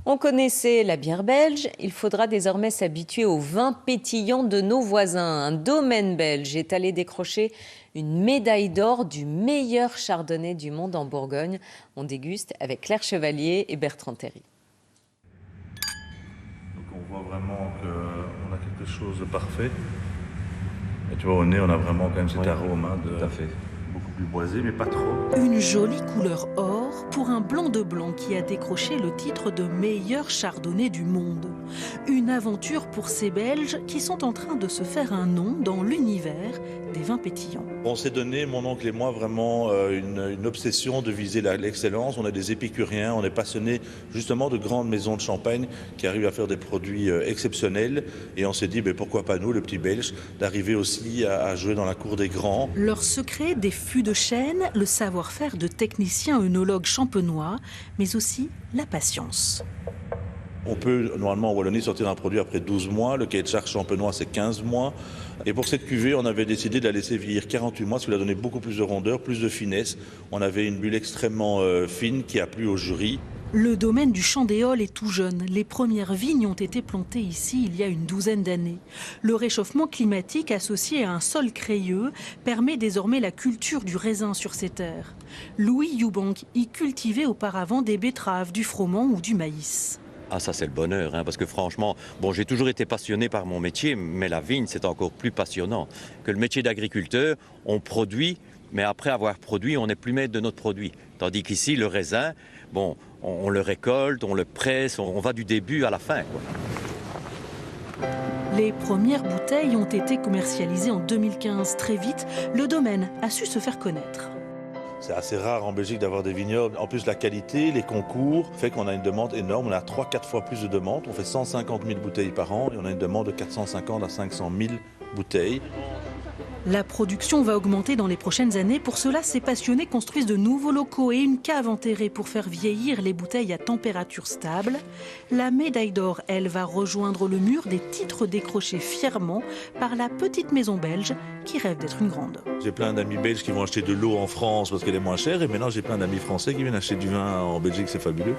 On connaissait la bière belge, il faudra désormais s'habituer aux vins pétillants de nos voisins. Un domaine belge est allé décrocher une médaille d'or du meilleur chardonnay du monde en Bourgogne. On déguste avec Claire Chevalier et Bertrand Terry. Donc on voit vraiment qu'on a quelque chose de parfait. Et tu vois, au nez, on a vraiment quand même cet arôme tout à fait. Beaucoup plus boisé, mais pas trop. Une jolie couleur or pour un blanc de blanc qui a décroché le titre de meilleur chardonnay du monde. Une aventure pour ces Belges qui sont en train de se faire un nom dans l'univers des vins pétillants. On s'est donné, mon oncle et moi, vraiment une obsession de viser l'excellence. On est des épicuriens, on est passionnés justement de grandes maisons de champagne qui arrivent à faire des produits exceptionnels. Et on s'est dit, pourquoi pas nous, le petit Belge, d'arriver aussi à jouer dans la cour des grands. Leur secret, des fûts de chêne, le savoir-faire de techniciens œnologues champenois, mais aussi la patience. On peut normalement en Wallonie sortir un produit après 12 mois, le cahier de charge champenois c'est 15 mois. Et pour cette cuvée, on avait décidé de la laisser vieillir 48 mois, ce qui lui a donné beaucoup plus de rondeur, plus de finesse. On avait une bulle extrêmement fine qui a plu au jury. Le domaine du Chandéol est tout jeune. Les premières vignes ont été plantées ici il y a une douzaine d'années. Le réchauffement climatique associé à un sol crayeux permet désormais la culture du raisin sur ces terres. Louis Youbank y cultivait auparavant des betteraves, du froment ou du maïs. Ah, ça c'est le bonheur, parce que franchement, j'ai toujours été passionné par mon métier, mais la vigne c'est encore plus passionnant. Que le métier d'agriculteur, on produit, mais après avoir produit, on n'est plus maître de notre produit. Tandis qu'ici, le raisin, on le récolte, on le presse, on va du début à la fin, quoi. Les premières bouteilles ont été commercialisées en 2015. Très vite, le domaine a su se faire connaître. C'est assez rare en Belgique d'avoir des vignobles. En plus, la qualité, les concours, fait qu'on a une demande énorme. On a 3-4 fois plus de demandes. On fait 150 000 bouteilles par an et on a une demande de 450 à 500 000 bouteilles. La production va augmenter dans les prochaines années. Pour cela, ces passionnés construisent de nouveaux locaux et une cave enterrée pour faire vieillir les bouteilles à température stable. La médaille d'or, elle, va rejoindre le mur des titres décrochés fièrement par la petite maison belge qui rêve d'être une grande. J'ai plein d'amis belges qui vont acheter de l'eau en France parce qu'elle est moins chère et maintenant j'ai plein d'amis français qui viennent acheter du vin en Belgique, c'est fabuleux.